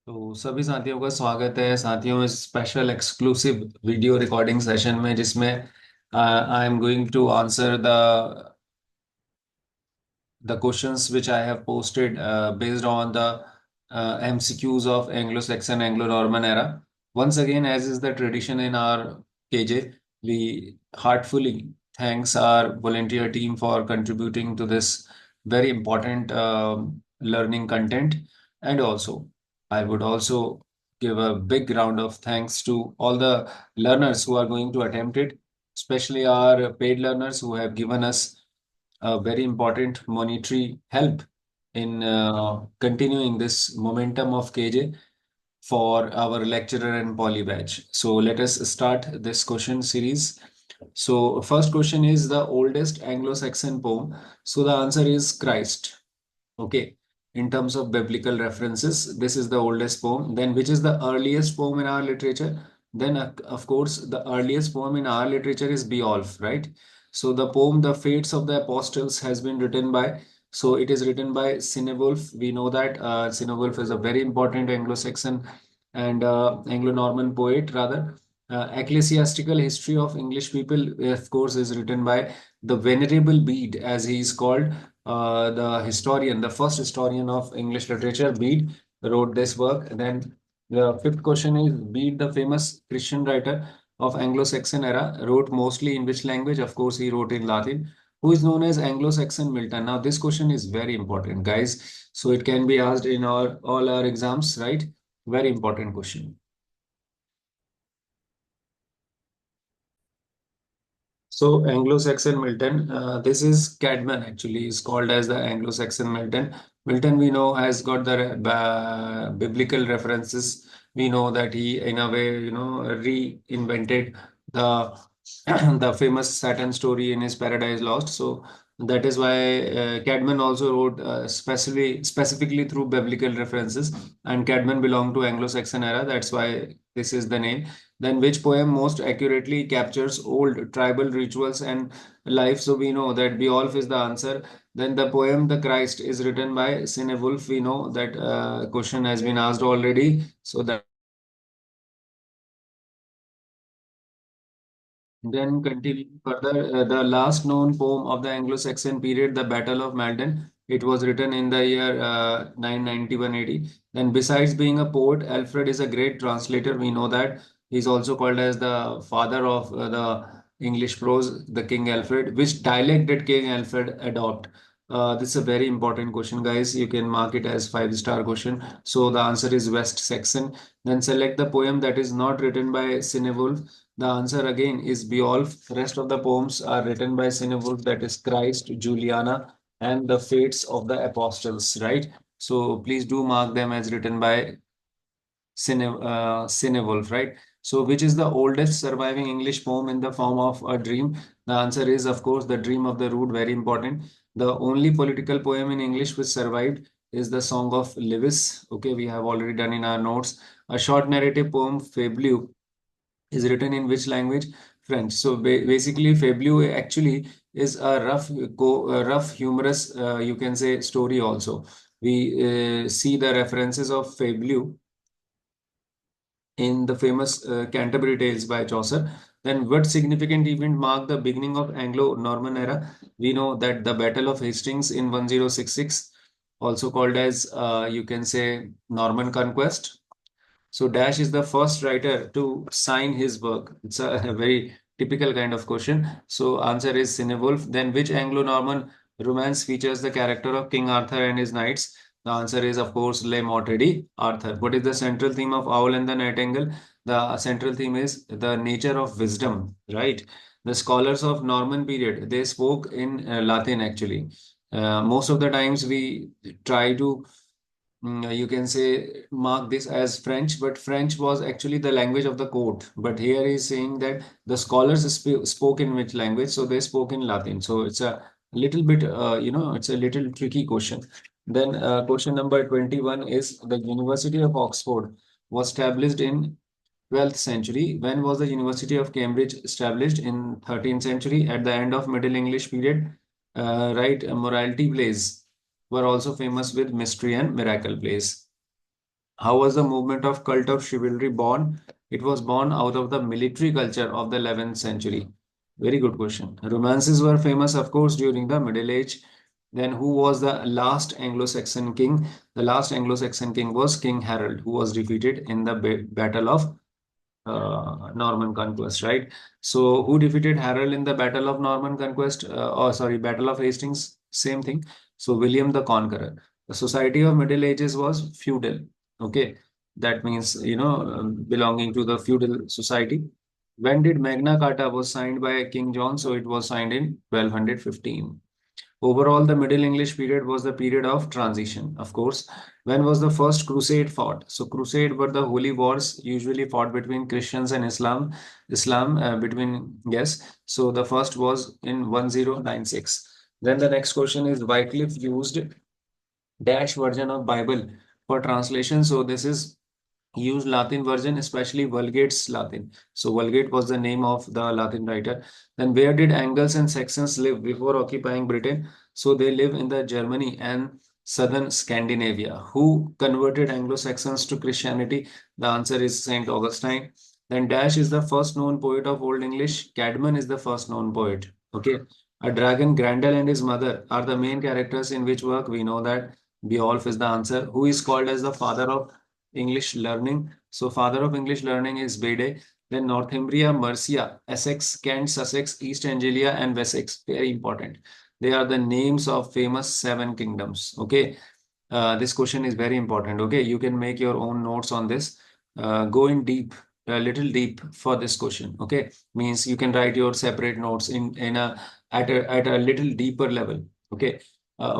तो सभी साथियों का स्वागत है साथियों इस special exclusive video recording session में जिसमें I am going to answer the questions which I have posted based on the MCQs of Anglo-Saxon Anglo-Norman era. Once again, as is the tradition in our KJ, we heartfully thanks our volunteer team for contributing to this very important learning content. And also, I would also give a big round of thanks to all the learners who are going to attempt it, especially our paid learners who have given us a very important monetary help in continuing this momentum of KJ for our lecturer and poly batch. So let us start this question series. So first question is the oldest Anglo-Saxon poem. So the answer is Christ. Okay. In terms of biblical references, this is the oldest poem. Then which is the earliest poem in our literature? Then of course the earliest poem in our literature is Beowulf, right? So the poem The Fates of the Apostles has been written by, so it is written by Cinewulf. We know that Cinewulf is a very important Anglo-Saxon and Anglo-Norman poet rather. Ecclesiastical History of English People, of course, is written by the Venerable Bede, as he is called, the historian, the first historian of English literature. Bede wrote this work. Then the fifth question is Bede, the famous Christian writer of Anglo-Saxon era, wrote mostly in which language? Of course, he wrote in Latin. Who is known as Anglo-Saxon Milton? Now, this question is very important, guys. So it can be asked in all our exams, right? Very important question. So Anglo-Saxon Milton, this is Cadman actually is called as the Anglo-Saxon Milton. Milton we know has got the biblical references. We know that he in a way reinvented the the famous Saturn story in his Paradise Lost. So that is why Cadman also wrote specifically through biblical references, and Cadman belonged to Anglo-Saxon era. That's why this is the name. Then which poem most accurately captures old tribal rituals and life? So we know that Beowulf is the answer. Then the poem The Christ is written by Cinewulf. We know that question has been asked already. So that then continue further. The last known poem of the Anglo-Saxon period, The Battle of Maldon. It was written in the year 991 AD. Then, besides being a poet, Alfred is a great translator. We know that he's also called as the father of the English prose, the King Alfred. Which dialect did King Alfred adopt? This is a very important question, guys. You can mark it as five-star question. So the answer is West Saxon. Then select the poem that is not written by Cinewolf. The answer again is Beowulf. Rest of the poems are written by Cinewolf, that is Christ, Juliana, and the Fates of the Apostles, right? So please do mark them as written by Cinewolf, right? So which is the oldest surviving English poem in the form of a dream? The answer is, of course, The Dream of the Rood, very important. The only political poem in English which survived is the Song of Lewis. Okay, we have already done in our notes. A short narrative poem, Fableau, is written in which language? French. So basically, Fableau actually is a rough, humorous, you can say, story also. We see the references of Fableau in the famous Canterbury Tales by Chaucer. Then, what significant event marked the beginning of Anglo-Norman era? We know that the Battle of Hastings in 1066, also called as you can say Norman Conquest. So Dash is the first writer to sign his work. It's a very typical kind of question. So answer is Cinewolf. Then which Anglo-Norman romance features the character of King Arthur and his knights? The answer is of course Le Morte Arthur. What is the central theme of Owl and the Nightingale? The central theme is the nature of wisdom, right? The scholars of Norman period, they spoke in Latin actually. Most of the times we try to you can say mark this as French, but French was actually the language of the court. But here he's saying that the scholars spoke in which language, so they spoke in Latin. So it's a little bit, it's a little tricky question. Then question number 21 is the University of Oxford was established in 12th century. When was the University of Cambridge established? In 13th century, at the end of Middle English period, right? Morality plays were also famous with mystery and miracle plays. How was the movement of cult of chivalry born? It was born out of the military culture of the 11th century. Very good question. Romances were famous, of course, during the Middle Age. Then, who was the last Anglo-Saxon king? The last Anglo-Saxon king was King Harold, who was defeated in the Battle of Norman Conquest, right? So, who defeated Harold in the Battle of Norman Conquest? Sorry, Battle of Hastings, same thing. So, William the Conqueror. The society of Middle Ages was feudal. Okay, that means belonging to the feudal society. When did Magna Carta was signed by King John? So, it was signed in 1215. Overall, the Middle English period was the period of transition, of course. When was the first crusade fought? So, crusade were the holy wars usually fought between Christians and Islam. Yes. So, the first was in 1096. Then the next question is Wycliffe used dash version of Bible for translation. So, this is used Latin version, especially Vulgate's Latin. So Vulgate was the name of the Latin writer. Then where did Angles and Saxons live before occupying Britain? So they live in the Germany and southern Scandinavia. Who converted Anglo-Saxons to Christianity? The answer is Saint Augustine. Then Dash is the first known poet of Old English. Cadman is the first known poet. Okay. A dragon, Grendel and his mother are the main characters in which work? We know that Beowulf is the answer. Who is called as the father of English learning? So father of English learning is Bede. Then Northumbria, Mercia, Essex, Kent, Sussex, East Anglia, and Wessex. Very important. They are the names of famous seven kingdoms. Okay. This question is very important. Okay. You can make your own notes on this. Go in deep, a little deep for this question. Okay. Means you can write your separate notes in a at a little deeper level. Okay.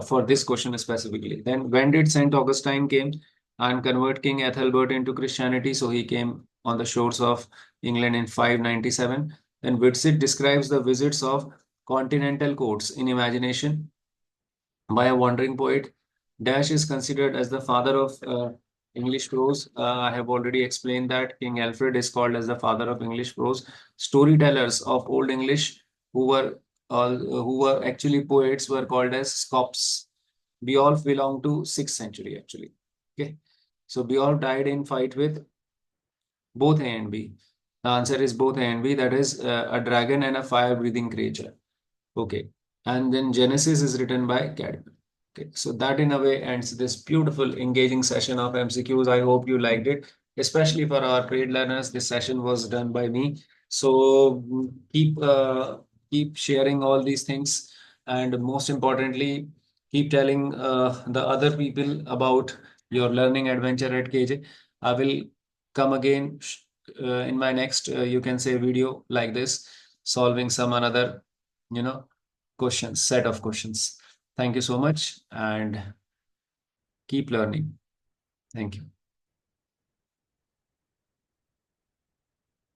For this question specifically. Then when did Saint Augustine came and convert King Ethelbert into Christianity? So he came on the shores of England in 597. Then Whitsitt describes the visits of continental courts in imagination by a wandering poet. Dash is considered as the father of English prose. I have already explained that King Alfred is called as the father of English prose. Storytellers of Old English who were actually poets were called as scops. Beowulf belonged to 6th century actually. Okay, so Beowulf died in fight with both A and B. The answer is both A and B. That is a dragon and a fire-breathing creature. Okay. And then Genesis is written by Cadman. Okay. So that in a way ends this beautiful, engaging session of MCQs. I hope you liked it, especially for our paid learners. This session was done by me. So keep sharing all these things, and most importantly, keep telling the other people about your learning adventure at KJ. I will come again in my next, you can say, video like this, solving some another you know questions, set of questions. Thank you so much and keep learning. Thank you.